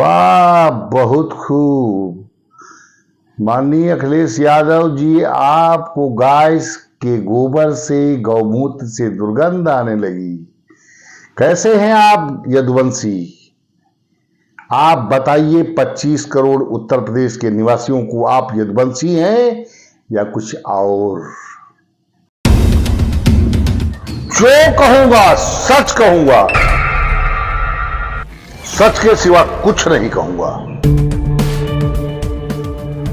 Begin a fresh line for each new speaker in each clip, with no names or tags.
वाह, बहुत खूब। माननीय अखिलेश यादव जी, आपको गाय के गोबर से, गौमूत्र से दुर्गंध आने लगी। कैसे हैं आप यदुवंशी? आप बताइए 25 करोड़ उत्तर प्रदेश के निवासियों को, आप यदुवंशी हैं या कुछ और? जो कहूंगा सच कहूंगा, सच के सिवा कुछ नहीं कहूंगा।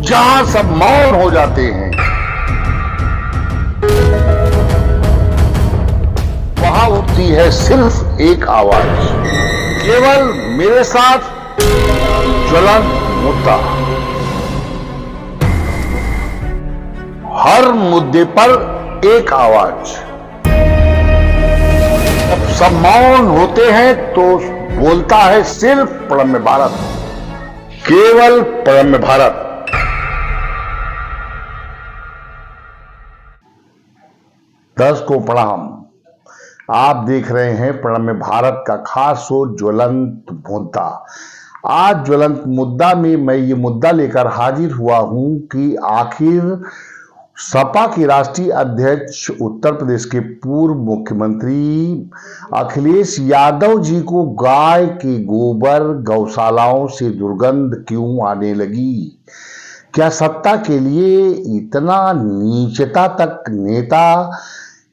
जहां सब मौन हो जाते हैं, वहां उठती है सिर्फ एक आवाज, केवल मेरे साथ ज्वलंत मुद्दा। हर मुद्दे पर एक आवाज। जब सब मौन होते हैं तो बोलता है सिर्फ प्रणम्य भारत, केवल प्रणम्य भारत। दर्शकों प्रणाम। आप देख रहे हैं प्रणम्य भारत का खास शो ज्वलंत मुद्दा। आज ज्वलंत मुद्दा में मैं ये मुद्दा लेकर हाजिर हुआ हूं कि आखिर सपा के राष्ट्रीय अध्यक्ष, उत्तर प्रदेश के पूर्व मुख्यमंत्री अखिलेश यादव जी को गाय के गोबर गौशालाओं से दुर्गंध क्यों आने लगी? क्या सत्ता के लिए इतना नीचता तक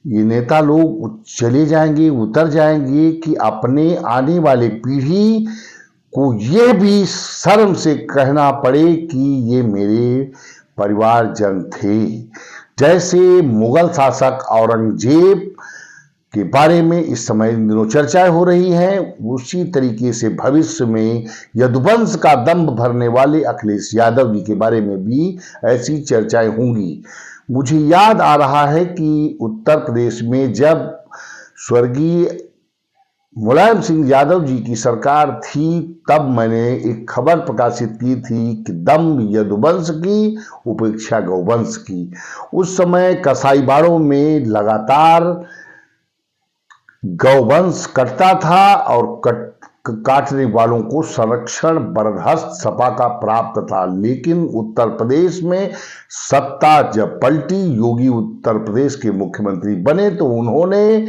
ये नेता लोग चले जाएंगे, उतर जाएंगे कि अपने आने वाले पीढ़ी को ये भी शर्म से कहना पड़े कि ये मेरे परिवारजन थे? जैसे मुगल शासक औरंगजेब के बारे में इस समय इन दिनों चर्चाएं हो रही हैं, उसी तरीके से भविष्य में यदुवंश का दंभ भरने वाले अखिलेश यादव जी के बारे में भी ऐसी चर्चाएं होंगी। मुझे याद आ रहा है कि उत्तर प्रदेश में जब स्वर्गीय मुलायम सिंह यादव जी की सरकार थी, तब मैंने एक खबर प्रकाशित की थी कि दम यदुवंश की, उपेक्षा गौवंश की। उस समय कसाईबाड़ों में लगातार गौवंश कटता था और काटने वालों को संरक्षण बरदहस्त सपा का प्राप्त था। लेकिन उत्तर प्रदेश में सत्ता जब पलटी, योगी उत्तर प्रदेश के मुख्यमंत्री बने, तो उन्होंने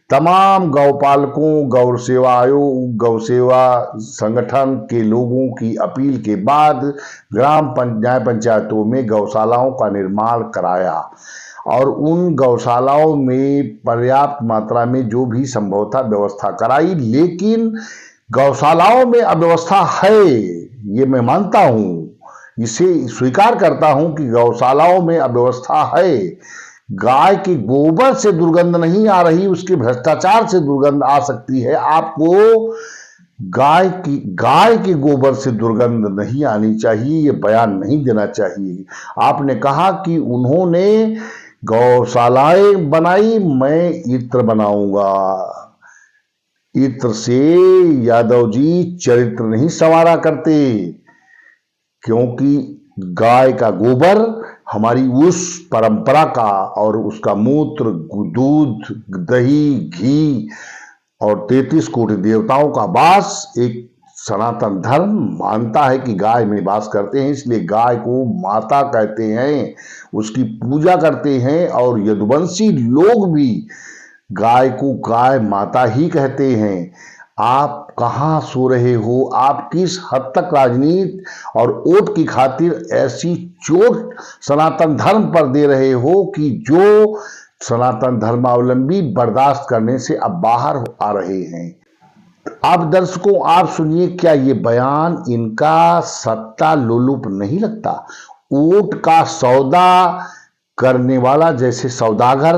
तमाम गौपालकों, गौ सेवा आयोग, गौ सेवा संगठन के लोगों की अपील के बाद ग्राम न्याय पंचायतों में गौशालाओं का निर्माण कराया और उन गौशालाओं में पर्याप्त मात्रा में जो भी संभव था व्यवस्था कराई। लेकिन गौशालाओं में अव्यवस्था है, ये मैं मानता हूं, इसे स्वीकार करता हूं कि गौशालाओं में अव्यवस्था है। गाय के गोबर से दुर्गंध नहीं आ रही, उसके भ्रष्टाचार से दुर्गंध आ सकती है। आपको गाय के गोबर से दुर्गंध नहीं आनी चाहिए, ये बयान नहीं देना चाहिए। आपने कहा कि उन्होंने गौशालाएं बनाई, मैं इत्र बनाऊंगा। इत्र से यादव जी चरित्र नहीं संवारा करते, क्योंकि गाय का गोबर हमारी उस परंपरा का और उसका मूत्र, दूध, दही, घी और 33 कोटि देवताओं का वास एक सनातन धर्म मानता है कि गाय में वास करते हैं, इसलिए गाय को माता कहते हैं, उसकी पूजा करते हैं। और यदुवंशी लोग भी गाय को गाय माता ही कहते हैं। आप कहां सो रहे हो? आप किस हद तक राजनीति और वोट की खातिर ऐसी चोट सनातन धर्म पर दे रहे हो कि जो सनातन धर्मावलंबी बर्दाश्त करने से अब बाहर आ रहे हैं? अब दर्शकों आप सुनिए, क्या ये बयान इनका सत्ता लोलुप नहीं लगता? वोट का सौदा करने वाला जैसे सौदागर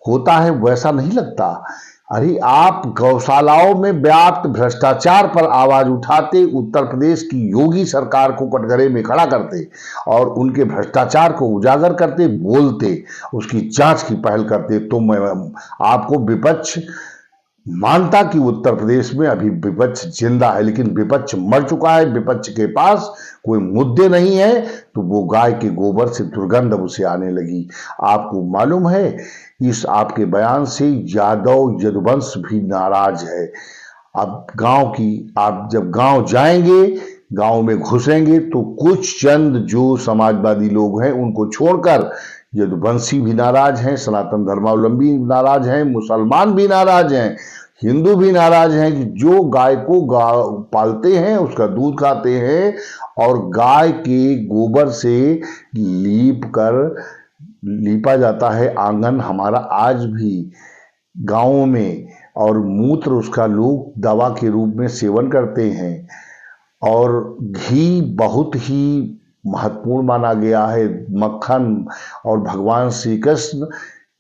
होता है वैसा नहीं लगता? अरे आप गौशालाओं में व्याप्त भ्रष्टाचार पर आवाज उठाते, उत्तर प्रदेश की योगी सरकार को कटघरे में खड़ा करते और उनके भ्रष्टाचार को उजागर करते, बोलते, उसकी जांच की पहल करते, तो मैं आपको विपक्ष मानता कि उत्तर प्रदेश में अभी विपक्ष जिंदा है, लेकिन विपक्ष मर चुका है। विपक्ष के पास कोई मुद्दे नहीं है, तो वो गाय के गोबर से दुर्गंध उसे आने लगी। आपको मालूम है, इस आपके बयान से यादव यदुवंश भी नाराज है। अब आप जब गांव जाएंगे, गांव में घुसेंगे तो कुछ चंद जो समाजवादी लोग हैं उनको छोड़कर यदुवंशी भी नाराज हैं, सनातन धर्मावलंबी नाराज हैं, मुसलमान भी नाराज हैं, हिंदू भी नाराज हैं कि जो गाय को पालते हैं, उसका दूध खाते हैं और गाय के गोबर से लीपा जाता है आंगन हमारा आज भी गांवों में, और मूत्र उसका लोग दवा के रूप में सेवन करते हैं। और घी बहुत ही महत्वपूर्ण माना गया है, मक्खन। और भगवान श्री कृष्ण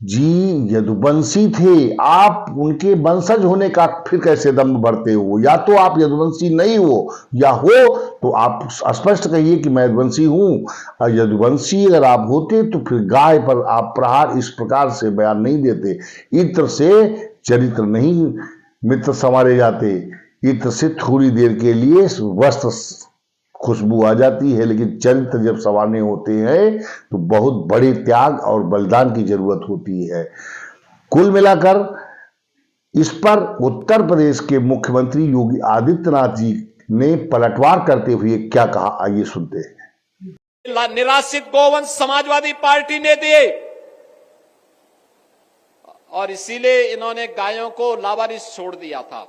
जी यदुवंशी थे, आप उनके वंशज होने का फिर कैसे दम भरते हो? या तो आप यदुवंशी नहीं हो, या हो तो आप स्पष्ट कहिए कि मैं यदुवंशी हूं। यदुवंशी अगर आप होते तो फिर गाय पर आप प्रहार इस प्रकार से बयान नहीं देते। इत्र से चरित्र नहीं मित्र संवारे जाते, इत्र से थोड़ी देर के लिए वस्त्र खुशबू आ जाती है, लेकिन चरित्र जब संवारने होते हैं तो बहुत बड़े त्याग और बलिदान की जरूरत होती है। कुल मिलाकर इस पर उत्तर प्रदेश के मुख्यमंत्री योगी आदित्यनाथ जी ने पलटवार करते हुए क्या कहा, आइए सुनते हैं।
निराश्रित गोवंश समाजवादी पार्टी ने दिए और इसीलिए इन्होंने गायों को लावारिस छोड़ दिया था।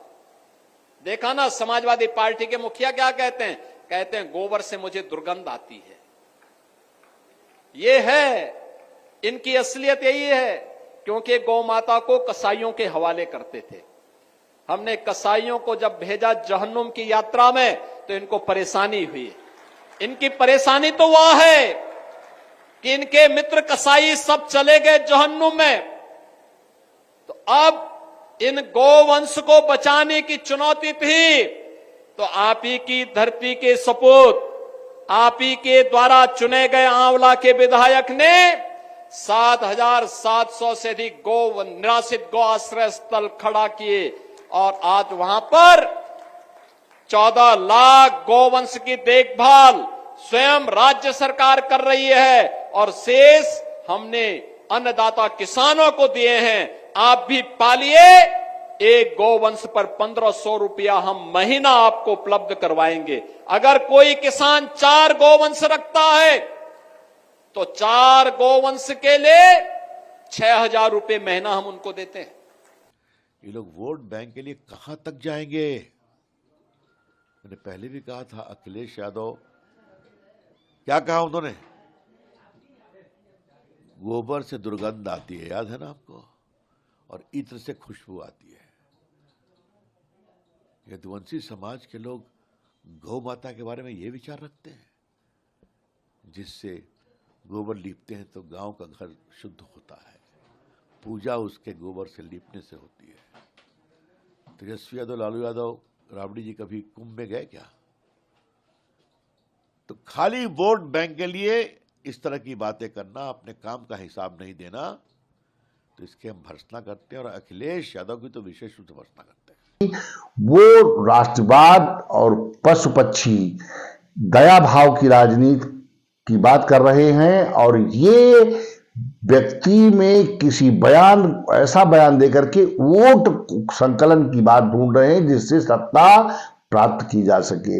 देखा ना समाजवादी पार्टी के मुखिया क्या कहते हैं? कहते हैं गोबर से मुझे दुर्गंध आती है। ये है इनकी असलियत, यही है, क्योंकि गौ माता को कसाईयों के हवाले करते थे। हमने कसाईयों को जब भेजा जहन्नुम की यात्रा में तो इनको परेशानी हुई। इनकी परेशानी तो वह है कि इनके मित्र कसाई सब चले गए जहन्नुम में, तो अब इन गोवंश को बचाने की चुनौती थी। तो आप ही की धरती के सपूत, आप ही के द्वारा चुने गए आंवला के विधायक ने 7,700 से अधिक निराश्रित गौ आश्रय स्थल खड़ा किए और आज वहां पर 14 लाख गोवंश की देखभाल स्वयं राज्य सरकार कर रही है और शेष हमने अन्नदाता किसानों को दिए हैं। आप भी पालिए, एक गोवंश पर 1,500 रुपया हम महीना आपको उपलब्ध करवाएंगे। अगर कोई किसान 4 गोवंश रखता है तो 4 गोवंश के लिए 6,000 रुपये महीना हम उनको देते हैं।
ये लोग वोट बैंक के लिए कहां तक जाएंगे? मैंने पहले भी कहा था, अखिलेश यादव क्या कहा उन्होंने? गोबर से दुर्गंध आती है, याद है ना आपको, और इत्र से खुशबू आती है। यदुवंशी समाज के लोग गौ माता के बारे में ये विचार रखते हैं, जिससे गोबर लीपते हैं तो गांव का घर शुद्ध होता है, पूजा उसके गोबर से लीपने से होती है। तेजस्वी यादव, लालू यादव, राबड़ी जी कभी कुंभ में गए क्या? तो खाली वोट बैंक के लिए इस तरह की बातें करना, अपने काम का हिसाब नहीं देना, तो इसके हम भर्त्सना करते हैं और अखिलेश यादव की तो विशेष रूप से भर्त्सना करते हैं।
वो राष्ट्रवाद और पशु पक्षी दया भाव की राजनीति की बात कर रहे हैं और ये व्यक्ति में किसी ऐसा बयान देकर के वोट संकलन की बात ढूंढ रहे हैं जिससे सत्ता प्राप्त की जा सके।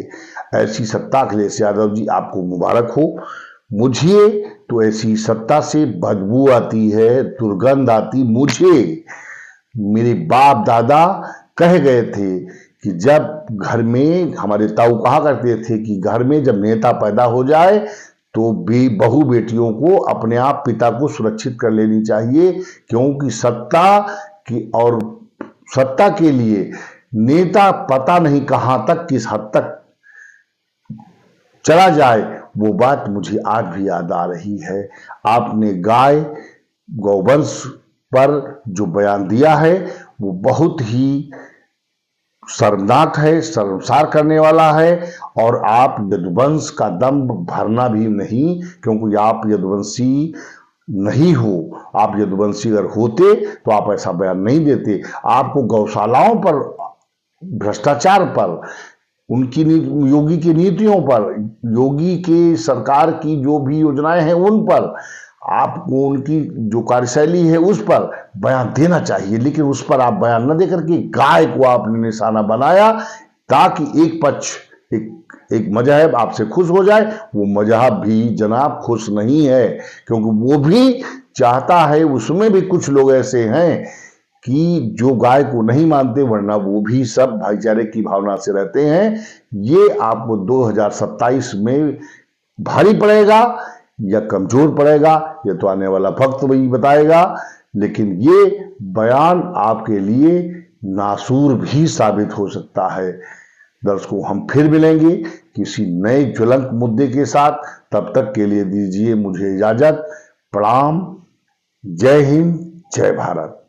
ऐसी सत्ता अखिलेश यादव जी आपको मुबारक हो। मुझे तो ऐसी सत्ता से बदबू आती है, दुर्गंध आती। मुझे मेरे बाप दादा कह गए थे कि जब घर में, हमारे ताऊ कहा करते थे कि घर में जब नेता पैदा हो जाए तो बहू बेटियों को अपने आप पिता को सुरक्षित कर लेनी चाहिए, क्योंकि सत्ता के लिए नेता पता नहीं कहां तक, किस हद तक चला जाए। वो बात मुझे आज भी याद आ रही है। आपने गौवंश पर जो बयान दिया है वो बहुत ही शर्मनाक है, शर्मसार करने वाला है, और आप यदुवंश का दम भरना भी नहीं, क्योंकि आप यदुवंशी नहीं हो। आप यदुवंशी अगर होते तो आप ऐसा बयान नहीं देते। आपको गौशालाओं पर, भ्रष्टाचार पर, उनकी योगी की नीतियों पर, योगी की सरकार की जो भी योजनाएं हैं उन पर, आपको उनकी जो कार्यशैली है उस पर बयान देना चाहिए, लेकिन उस पर आप बयान न देकर के गाय को आपने निशाना बनाया ताकि एक पक्ष, एक एक मजहब आपसे खुश हो जाए, वो मजहब भी जनाब खुश नहीं है, क्योंकि वो भी चाहता है, उसमें भी कुछ लोग ऐसे हैं कि जो गाय को नहीं मानते, वरना वो भी सब भाईचारे की भावना से रहते हैं। ये आपको 2027 में भारी पड़ेगा या कमजोर पड़ेगा, ये तो आने वाला वक्त वही बताएगा। लेकिन ये बयान आपके लिए नासूर भी साबित हो सकता है। दर्शकों, हम फिर मिलेंगे किसी नए ज्वलंत मुद्दे के साथ। तब तक के लिए दीजिए मुझे इजाजत। प्रणाम। जय हिंद, जय भारत।